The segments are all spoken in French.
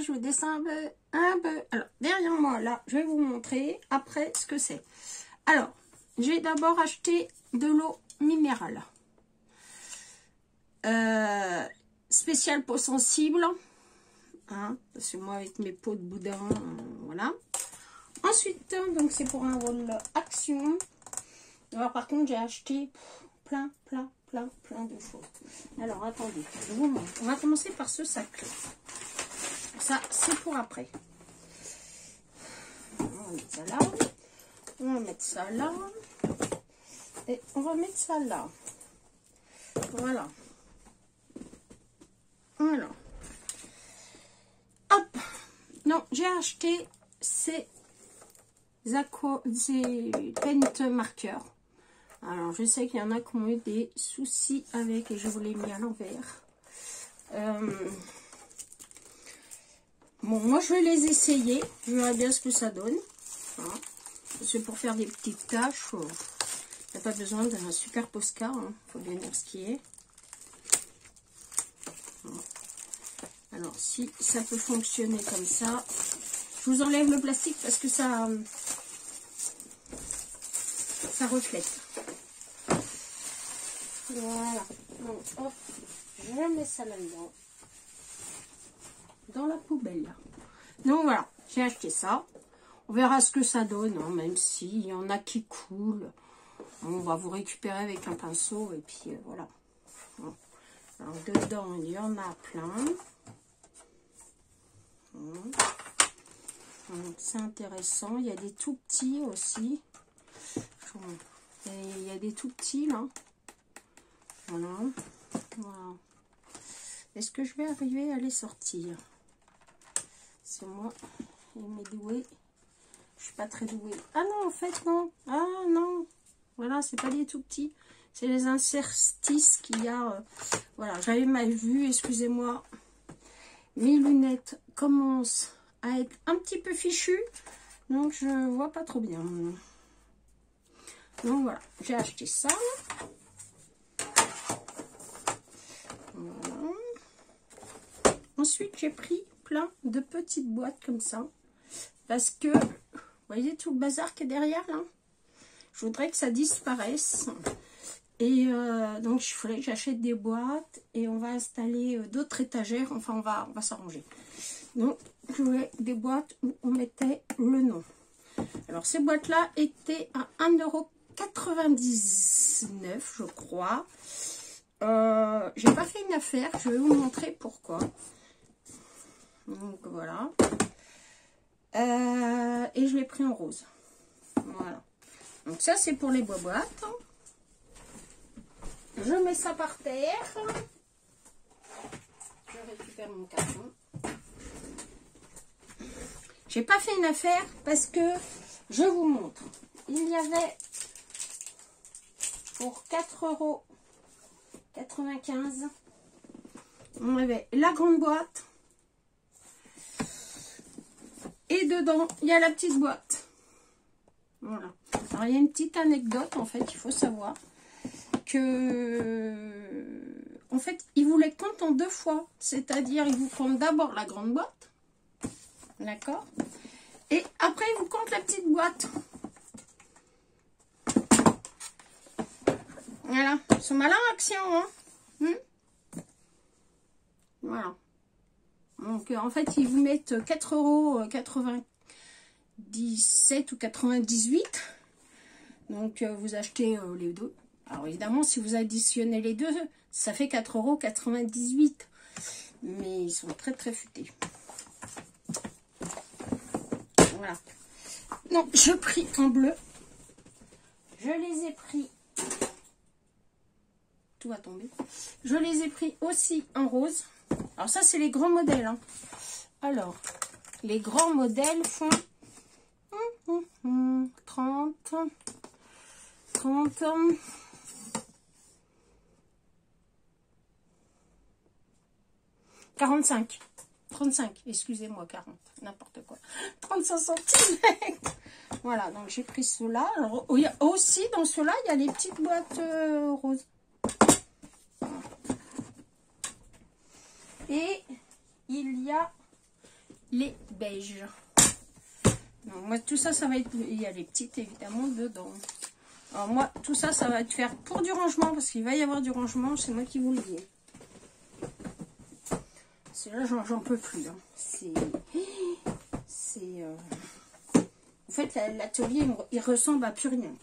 je vous descends un peu. Alors, derrière moi, là, je vais vous montrer après ce que c'est. Alors, j'ai d'abord acheté de l'eau minérale. Spéciale peau sensible. Hein, parce que moi, avec mes peaux de boudin, voilà. Ensuite, donc c'est pour un rôle action. Alors, par contre, j'ai acheté plein de choses. Alors, attendez, je vous montre. On va commencer par ce sac-là. Ça, c'est pour après. On va mettre ça là. On va mettre ça là. Et on va mettre ça là. Voilà. Voilà. Hop. Non, j'ai acheté ces paint marqueurs. Alors, je sais qu'il y en a qui ont eu des soucis avec et je vous l'ai mis à l'envers. Bon, moi, je vais les essayer. Je verrai bien ce que ça donne. Voilà. C'est pour faire des petites tâches. Il n'y a pas besoin d'un super Posca. Il faut bien dire ce qui est. Voilà. Alors, si ça peut fonctionner comme ça, je vous enlève le plastique parce que ça reflète. Voilà. Donc, hop, je mets ça là-dedans. Dans la poubelle. Donc, voilà. J'ai acheté ça. On verra ce que ça donne, hein, même s'il y en a qui coulent. On va vous récupérer avec un pinceau. Et puis, voilà. Alors, dedans, il y en a plein. C'est intéressant. Il y a des tout petits aussi. Il y a des tout petits là. Voilà. Voilà. Est-ce que je vais arriver à les sortir? C'est moi, il m'est doué. Je suis pas très douée. Ah non, en fait, non. Ah non. Voilà, c'est pas des tout petits. C'est les interstices qu'il y a. Voilà, j'avais mal vu, excusez-moi. Mes lunettes commencent à être un petit peu fichues. Donc, je vois pas trop bien. Donc, voilà. J'ai acheté ça. Voilà. Ensuite, j'ai pris plein de petites boîtes comme ça. Parce que, vous voyez tout le bazar qui est derrière, là? Je voudrais que ça disparaisse. Et donc, il faudrait que j'achète des boîtes et on va installer d'autres étagères. Enfin, on va s'arranger. Donc, je voulais des boîtes où on mettait le nom. Alors, ces boîtes-là étaient à 1,99 €, je crois. J'ai pas fait une affaire. Je vais vous montrer pourquoi. Donc, voilà. Et je l'ai pris en rose. Voilà. Donc, ça, c'est pour les boîtes. Je mets ça par terre. Je récupère mon carton. J'ai pas fait une affaire parce que je vous montre. Il y avait pour 4,95 €. On avait la grande boîte. Et dedans, il y a la petite boîte. Voilà. Alors, il y a une petite anecdote, en fait, il faut savoir. En fait, ils vous les comptent en deux fois. C'est-à-dire, ils vous comptent d'abord la grande boîte. D'accord? Et après, ils vous comptent la petite boîte. Voilà. Ils sont malins en action, hein? Voilà. Donc, en fait, ils vous mettent 4,97 € ou 98. Donc, vous achetez les deux. Alors, évidemment, si vous additionnez les deux, ça fait 4,98 €. Mais ils sont très, très futés. Voilà. Donc, je pris en bleu. Je les ai pris... Tout va tomber. Je les ai pris aussi en rose. Alors, ça, c'est les grands modèles. Hein. Alors, les grands modèles font 30... 45, 35, excusez-moi, 40, n'importe quoi. 35 cm. Voilà, donc j'ai pris ceux-là. Alors, aussi, dans ceux-là, il y a les petites boîtes roses. Et il y a les beiges. Donc, moi, tout ça, ça va être... Il y a les petites, évidemment, dedans. Alors, moi, tout ça, ça va être faire pour du rangement, parce qu'il va y avoir du rangement, c'est moi qui vous le dis. C'est là, j'en peux plus. Hein. En fait, l'atelier, il ressemble à plus rien.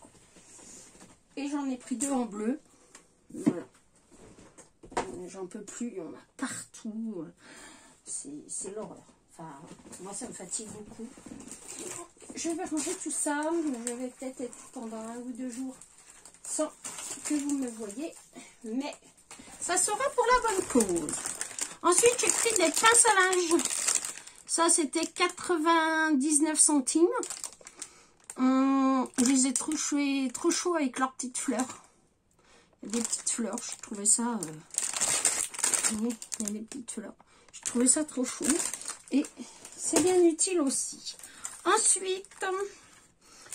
Et j'en ai pris 2 en bleu. Voilà. J'en peux plus, il y en a partout. C'est l'horreur. Enfin, moi, ça me fatigue beaucoup. Je vais ranger tout ça. Je vais peut-être être pendant 1 ou 2 jours sans que vous me voyez. Mais ça sera pour la bonne cause. Ensuite, j'ai pris des pinces à linge. Ça, c'était 99 centimes. Je les ai trop chauds avec leurs petites fleurs. Il y a des petites fleurs. Je trouvais ça... oui, il y a des petites fleurs. Je trouvais ça trop chou. Et c'est bien utile aussi. Ensuite,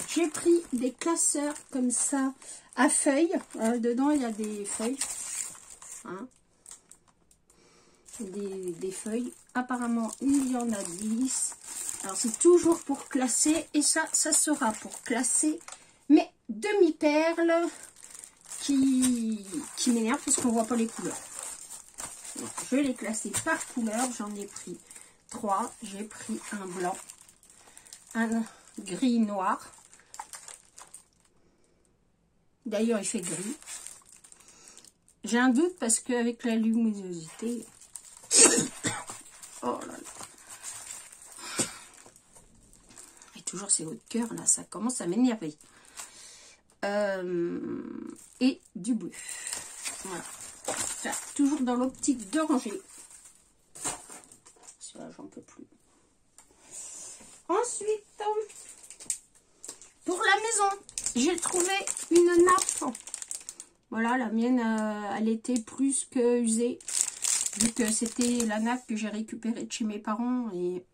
j'ai pris des classeurs comme ça à feuilles. Dedans, il y a des feuilles. Hein, des feuilles. Apparemment, il y en a 10. Alors, c'est toujours pour classer. Et ça sera pour classer mes demi-perles qui m'énervent parce qu'on ne voit pas les couleurs. Donc, je vais les classer par couleur. J'en ai pris 3. J'ai pris un blanc, un gris noir. D'ailleurs, il fait gris. J'ai un doute parce qu'avec la luminosité... oh là là. Et toujours ces hauts de cœur, là, ça commence à m'énerver. Et du bleu. Voilà. Enfin, toujours dans l'optique de ranger. Celui-là, j'en peux plus. Ensuite, pour la maison, j'ai trouvé une nappe. Voilà, la mienne, elle était plus que usée. Vu que c'était la nappe que j'ai récupérée de chez mes parents. Et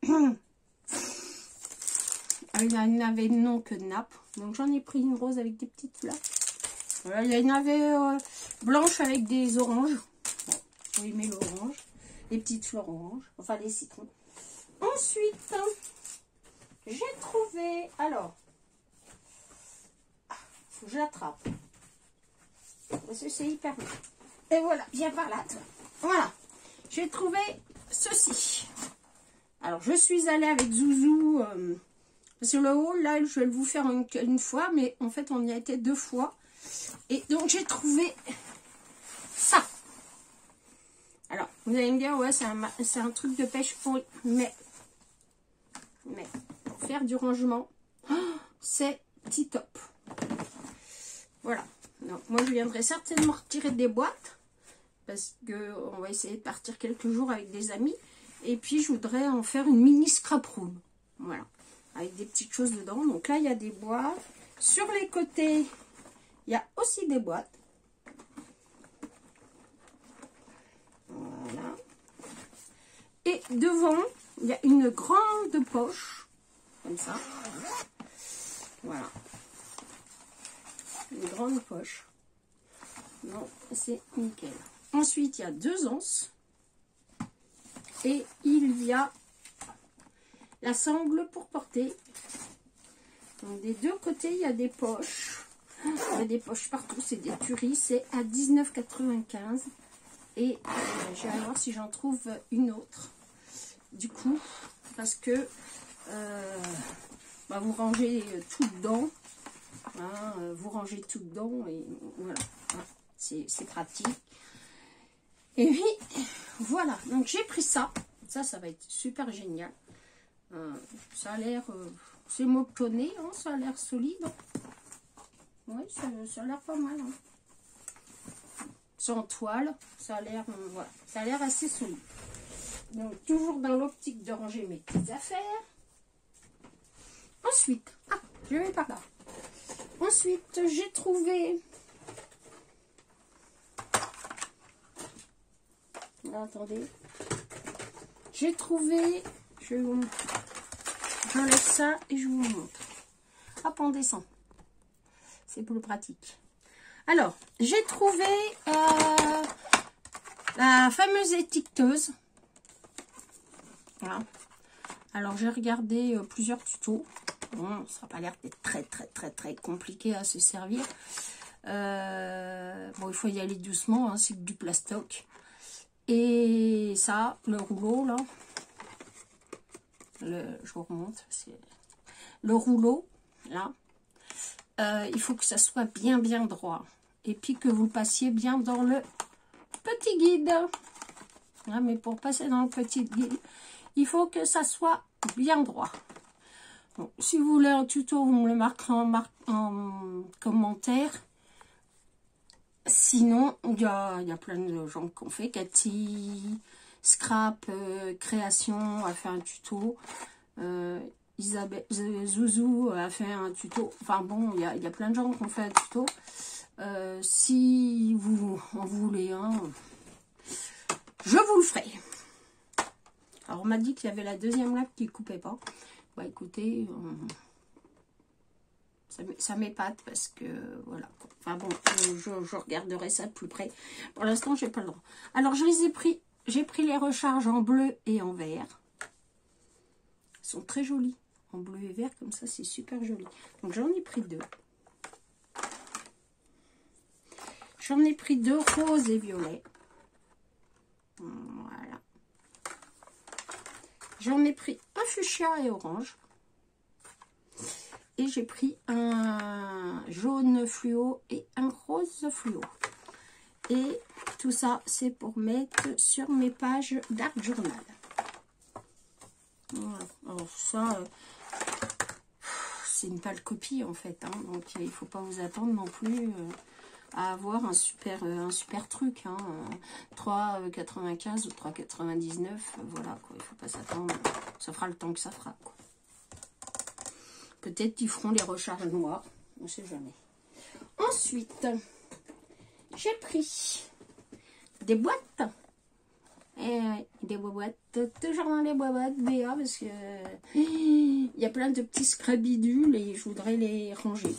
elle n'avait non que de nappe. Donc j'en ai pris une rose avec des petites fleurs. Voilà, il y en avait blanche avec des oranges. Bon, vous aimez l'orange. Les petites fleurs oranges. Enfin, les citrons. Ensuite, j'ai trouvé... Alors, faut que je l'attrape. Parce que c'est hyper bien. Et voilà, viens par là, toi. Voilà. J'ai trouvé ceci. Alors, je suis allée avec Zouzou sur le haut. Là, je vais vous faire une fois. Mais en fait, on y a été 2 fois. Et donc, j'ai trouvé ça. Alors, vous allez me dire, ouais, c'est un truc de pêche. Oui, mais pour faire du rangement, c'est tip-top. Voilà. Donc, moi, je viendrai certainement retirer des boîtes. Parce qu'on va essayer de partir quelques jours avec des amis. Et puis, je voudrais en faire une mini scrap room. Voilà. Avec des petites choses dedans. Donc là, il y a des boîtes. Sur les côtés, il y a aussi des boîtes. Voilà. Et devant, il y a une grande poche. Comme ça. Voilà. Une grande poche. Non, c'est nickel. Ensuite, il y a 2 anses. Et il y a la sangle pour porter. Donc, des 2 côtés, il y a des poches. Il y a des poches partout. C'est des tueries. C'est à 19,95 €. Et je vais voir si j'en trouve une autre. Du coup, parce que vous rangez tout dedans. Hein, vous rangez tout dedans. Et voilà. Hein, c'est pratique. Et puis, voilà. Donc, j'ai pris ça. Ça va être super génial. Ça a l'air... c'est motonné, hein, ça a l'air solide. Oui, ça a l'air pas mal. Hein. C'est en toile. Ça a l'air... voilà. Ça a l'air assez solide. Donc, toujours dans l'optique de ranger mes petites affaires. Ensuite... Ah, je vais par là. Ensuite, j'ai trouvé... Là, attendez. J'ai trouvé... J'enlève ça et je vous montre. Hop, on descend. C'est plus pratique. Alors, j'ai trouvé la fameuse étiqueteuse. Voilà. Alors, j'ai regardé plusieurs tutos. Bon, ça n'a pas l'air d'être très compliqué à se servir. Bon, il faut y aller doucement, hein, c'est que du plastoc. Et ça, le rouleau, là, je vous remonte, c'est le rouleau, là, il faut que ça soit bien droit. Et puis que vous le passiez bien dans le petit guide. Ah, mais pour passer dans le petit guide, il faut que ça soit bien droit. Donc, si vous voulez un tuto, vous me le marquerez en commentaire. Sinon, il y a plein de gens qui ont fait. Cathy, Scrap, Création a fait un tuto. Isabelle, Zouzou a fait un tuto. Enfin bon, il y a plein de gens qui ont fait un tuto. Si vous en voulez un, je vous le ferai. Alors, on m'a dit qu'il y avait la deuxième lame qui ne coupait pas. Bah écoutez, ça m'épate parce que voilà. Enfin bon, je regarderai ça de plus près. Pour l'instant, j'ai pas le droit. Alors, je les ai pris. J'ai pris les recharges en bleu et en vert. Ils sont très jolis. En bleu et vert, comme ça, c'est super joli. Donc, j'en ai pris 2. J'en ai pris 2 roses et violets. Voilà. J'en ai pris un fuchsia et orange. Et j'ai pris un jaune fluo et un rose fluo. Et tout ça, c'est pour mettre sur mes pages Dark Journal. Voilà. Alors ça, c'est une pâle copie en fait. Hein. Donc il ne faut pas vous attendre non plus à avoir un super truc. Hein. 3,95 ou 3,99. Voilà, quoi. Il ne faut pas s'attendre. Ça fera le temps que ça fera, quoi. Peut-être qu'ils feront les recharges noires. On ne sait jamais. Ensuite, j'ai pris des boîtes. Et des boîtes. Toujours dans les boîtes BA parce que il y a plein de petits scrabidules et je voudrais les ranger.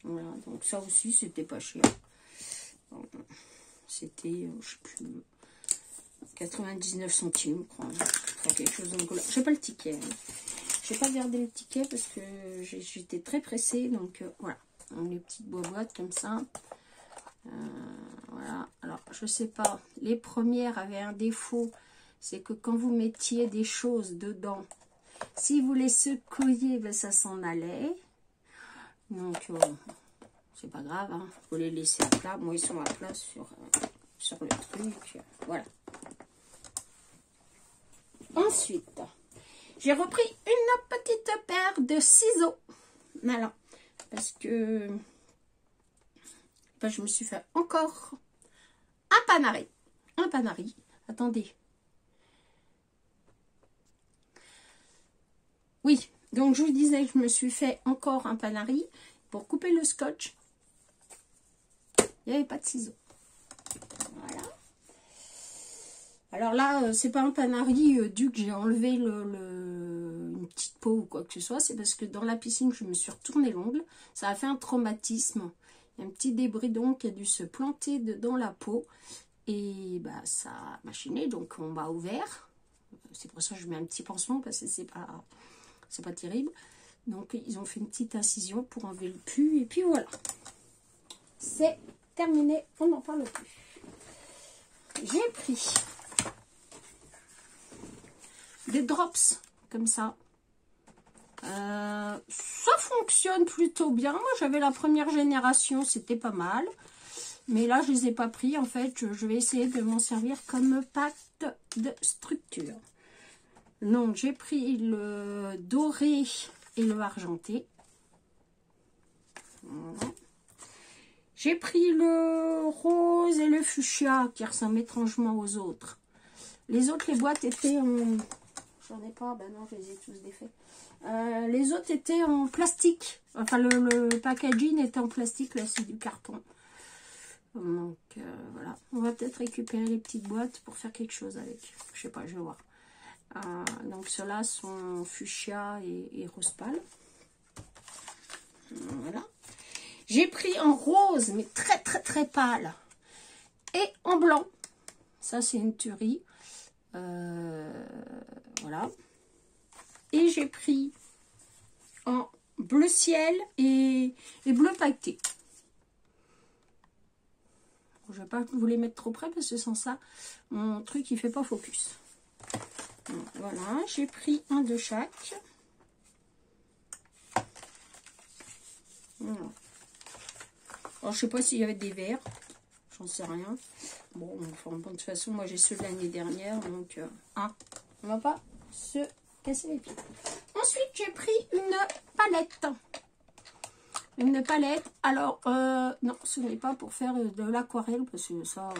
Voilà. Donc ça aussi, c'était pas cher. C'était, je sais plus, 99 centimes, je crois. Enfin, quelque chose de couleur. J'ai pas le ticket. Hein. J'ai pas gardé le ticket parce que j'étais très pressée. Donc voilà. Donc, les petites boîtes comme ça. Voilà. Alors, je sais pas. Les premières avaient un défaut. C'est que quand vous mettiez des choses dedans, si vous les secouiez, ben, ça s'en allait. Donc, c'est pas grave. Hein. Faut les laisser à plat. Moi, ils sont à plat sur le truc. Voilà. Ensuite, j'ai repris une petite paire de ciseaux. Voilà. Parce que ben, je me suis fait encore un panari. Un panari. Attendez. Oui. Donc, je vous disais que je me suis fait encore un panari pour couper le scotch. Il n'y avait pas de ciseaux. Voilà. Alors là, c'est pas un panari dû que j'ai enlevé une petite peau ou quoi que ce soit. C'est parce que dans la piscine, je me suis retourné l'ongle. Ça a fait un traumatisme. Il y a un petit débridon qui a dû se planter dans la peau. Et bah, ça a machiné, donc on m'a ouvert. C'est pour ça que je mets un petit pansement parce que c'est pas terrible. Donc ils ont fait une petite incision pour enlever le pus. Et puis voilà. C'est terminé, on n'en parle plus. J'ai pris des drops comme ça. Ça fonctionne plutôt bien. Moi, j'avais la première génération, c'était pas mal. Mais là, je les ai pas pris. En fait, je vais essayer de m'en servir comme pâte de structure. Donc, j'ai pris le doré et le argenté. Voilà. J'ai pris le rose et le fuchsia qui ressemblent étrangement aux autres. Les autres, les boîtes étaient en... J'en ai pas, ben non, je les ai tous défaits. Les autres étaient en plastique. Enfin, le packaging était en plastique, là c'est du carton. Donc voilà, on va peut-être récupérer les petites boîtes pour faire quelque chose avec. Je sais pas, je vais voir. Donc ceux-là sont fuchsia et rose pâle. Voilà. J'ai pris en rose, mais très pâle. Et en blanc. Ça, c'est une tuerie. Voilà. Et j'ai pris en bleu ciel et bleu pailleté. Je ne vais pas vous les mettre trop près parce que sans ça, mon truc il fait pas focus. Donc, voilà, j'ai pris un de chaque. Voilà. Alors, je sais pas s'il y avait des verts, j'en sais rien. Bon, enfin, de toute façon, moi j'ai ceux de l'année dernière, donc on va pas se casser les pieds. Ensuite, j'ai pris une palette. Une palette, alors, non, ce n'est pas pour faire de l'aquarelle, parce que ça,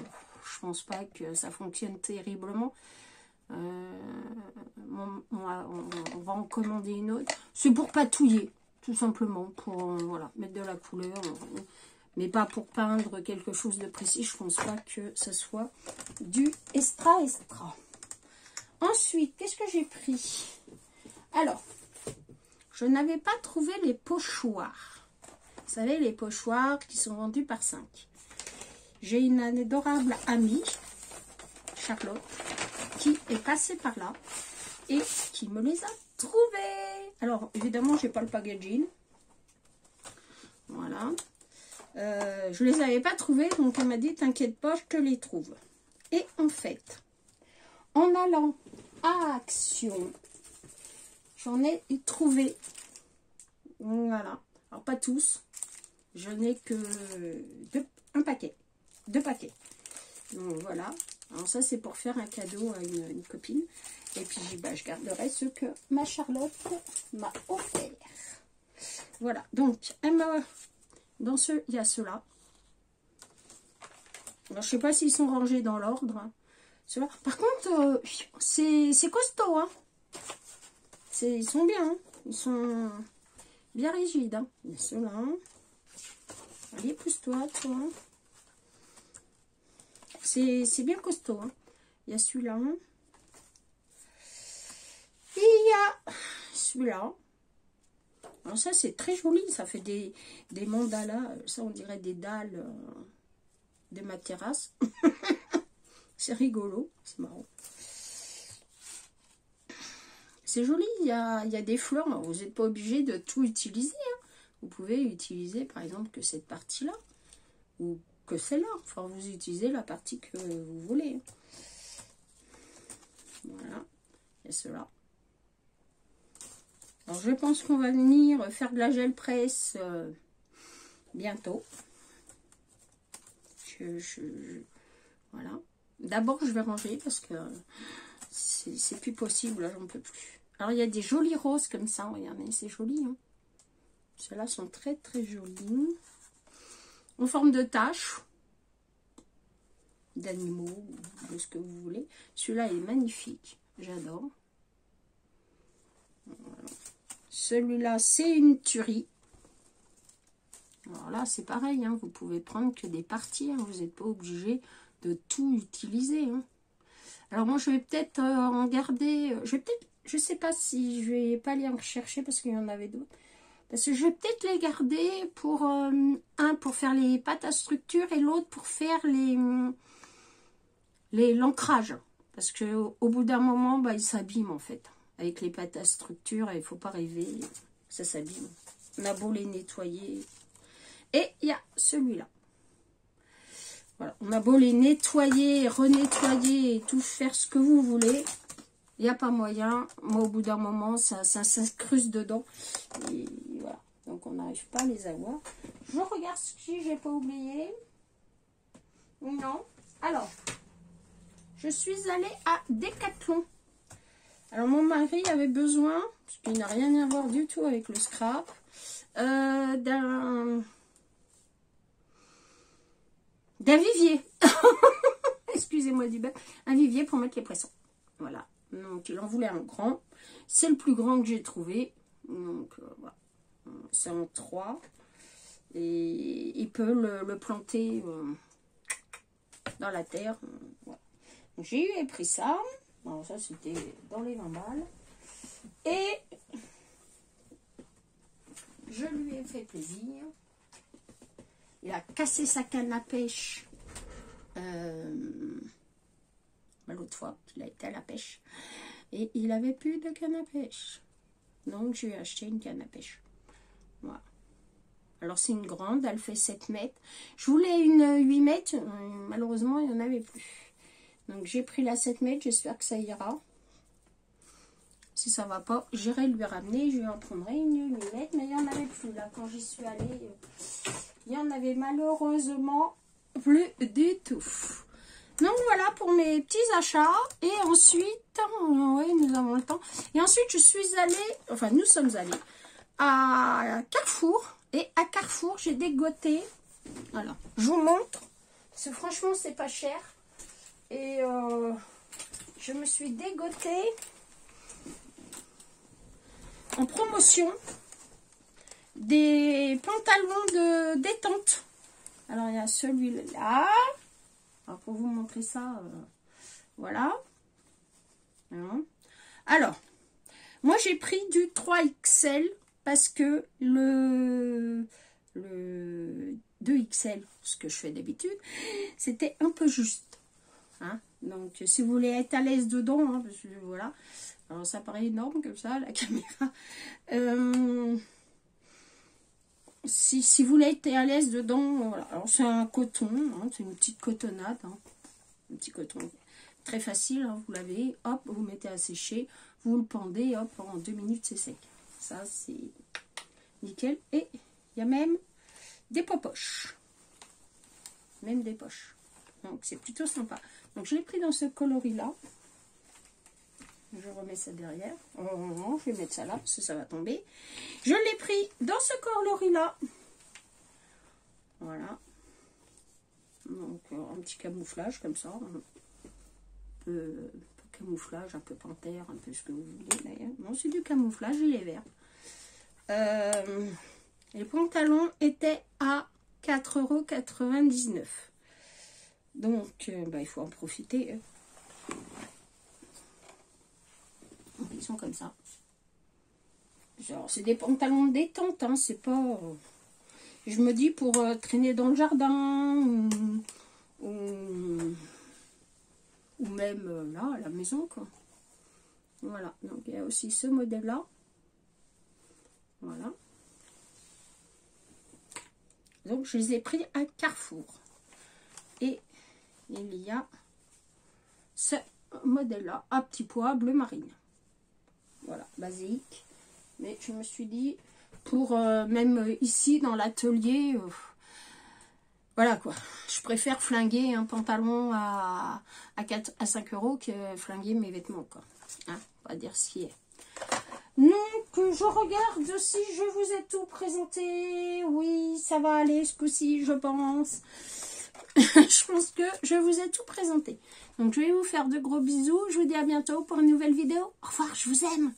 je pense pas que ça fonctionne terriblement. On va en commander une autre. C'est pour patouiller, tout simplement, pour voilà, mettre de la couleur, mais pas pour peindre quelque chose de précis. Je pense pas que ce soit du extra. Ensuite, qu'est-ce que j'ai pris? Alors, je n'avais pas trouvé les pochoirs. Vous savez, les pochoirs qui sont vendus par 5. J'ai une adorable amie, Charlotte, qui est passée par là et qui me les a trouvés. Alors, évidemment, j'ai pas le packaging. Voilà. Je les avais pas trouvés, donc elle m'a dit, t'inquiète pas, je te les trouve. Et en fait, en allant à Action, j'en ai trouvé. Voilà. Alors, pas tous. Je n'ai que deux paquets. Donc, voilà. Alors, ça, c'est pour faire un cadeau à une copine. Et puis, bah, je garderai ce que ma Charlotte m'a offert. Voilà. Donc, elle m'a... Dans ce, il y a ceux-là. Alors, je ne sais pas s'ils sont rangés dans l'ordre. Hein. Ceux-là. Par contre, c'est costaud. Hein. Ils sont bien. Hein. Ils sont bien rigides. Hein. Ceux-là. Allez, pousse-toi, toi. C'est bien costaud. Hein. Il y a celui-là. Et il y a celui-là. Alors ça, c'est très joli. Ça fait des mandalas. Ça, on dirait des dalles de ma terrasse. C'est rigolo. C'est marrant. C'est joli. Il y a des fleurs. Alors, vous n'êtes pas obligé de tout utiliser. Hein. Vous pouvez utiliser, par exemple, que cette partie-là. Ou que celle-là. Enfin, vous utilisez la partie que vous voulez. Voilà. Et cela. Alors, je pense qu'on va venir faire de la gel presse bientôt. Voilà. D'abord, je vais ranger parce que c'est plus possible. J'en peux plus. Alors, il y a des jolis roses comme ça. Regardez, c'est joli. Hein. Ceux-là sont très, très jolis. En forme de taches. D'animaux, de ce que vous voulez. Celui-là est magnifique. J'adore. Voilà. Celui-là, c'est une tuerie. Alors là, c'est pareil. Hein, vous pouvez prendre que des parties. Hein, vous n'êtes pas obligé de tout utiliser. Hein. Alors moi, je vais peut-être en garder... je sais pas si je vais pas aller en rechercher parce qu'il y en avait d'autres. Parce que je vais peut-être les garder pour... un, pour faire les pâtes à structure et l'autre pour faire l'ancrage. Parce qu'au bout d'un moment, bah, ils s'abîment en fait. Avec les pâtes à structure, il ne faut pas rêver, ça s'abîme. On a beau les nettoyer. Et il y a celui-là. Voilà, on a beau les nettoyer, renettoyer et tout faire ce que vous voulez. Il n'y a pas moyen. Moi, au bout d'un moment, ça s'incruste dedans. Et voilà. Donc, on n'arrive pas à les avoir. Je regarde si j'ai pas oublié. Non. Alors, je suis allée à Decathlon. Alors, mon mari avait besoin, parce qu'il n'a rien à voir du tout avec le scrap, d'un vivier. Excusez-moi du bain. Un vivier pour mettre les poissons. Voilà. Donc, il en voulait un grand. C'est le plus grand que j'ai trouvé. Donc, voilà. C'est en 3. Et il peut le planter dans la terre. Voilà. J'ai pris ça. Alors ça, c'était dans les 20 balles. Et je lui ai fait plaisir. Il a cassé sa canne à pêche. L'autre fois qu'il a été à la pêche. Et il avait plus de canne à pêche. Donc, j'ai acheté une canne à pêche. Voilà. Alors, c'est une grande, elle fait 7 mètres. Je voulais une 8 mètres, malheureusement, il n'y en avait plus. Donc, j'ai pris la 7 mètres, j'espère que ça ira. Si ça va pas, j'irai lui ramener, je lui en prendrai une 8 mètres, mais il n'y en avait plus. Là, quand j'y suis allée, il y en avait malheureusement plus du tout. Donc, voilà pour mes petits achats. Et ensuite, oui, nous avons le temps. Et ensuite, je suis allée, enfin, nous sommes allés à Carrefour. Et à Carrefour, j'ai dégoté. Alors, je vous montre. Parce que franchement, c'est pas cher. Et je me suis dégotée en promotion des pantalons de détente. Alors, il y a celui-là. Alors, pour vous montrer ça, voilà. Alors, moi, j'ai pris du 3XL parce que le 2XL, ce que je fais d'habitude, c'était un peu juste. Hein? Donc, si vous voulez être à l'aise dedans, hein, parce que voilà. Alors, ça paraît énorme comme ça, la caméra. Si vous voulez être à l'aise dedans, voilà. Alors, c'est un coton, hein, c'est une petite cotonnade. Hein, un petit coton très facile, hein, vous l'avez, hop, vous mettez à sécher, vous le pendez, hop, en 2 minutes, c'est sec. Ça, c'est nickel. Et il y a même des poches. Même des poches. Donc, c'est plutôt sympa. Donc, je l'ai pris dans ce coloris-là. Je remets ça derrière. Oh, je vais mettre ça là parce que ça va tomber. Je l'ai pris dans ce coloris-là. Voilà. Donc, un petit camouflage comme ça. Un peu camouflage, un peu panthère, un peu ce que vous voulez d'ailleurs. Non, c'est du camouflage, il est vert. Les pantalons étaient à 4,99 €. Donc, il faut en profiter. Ils sont comme ça. Genre, c'est des pantalons de détente, hein, c'est pas... je me dis pour traîner dans le jardin, ou même là, à la maison, quoi. Voilà, donc il y a aussi ce modèle-là. Voilà. Donc, je les ai pris à Carrefour. Et il y a ce modèle-là, à petit pois bleu marine. Voilà, basique. Mais je me suis dit, pour même ici dans l'atelier, voilà quoi. Je préfère flinguer un pantalon à 5 € que flinguer mes vêtements, quoi. Hein, on va dire ce qui est. Donc, je regarde si je vous ai tout présenté. Oui, ça va aller ce coup-ci, je pense. Je pense que je vous ai tout présenté. Donc, je vais vous faire de gros bisous. Je vous dis à bientôt pour une nouvelle vidéo. Au revoir, je vous aime.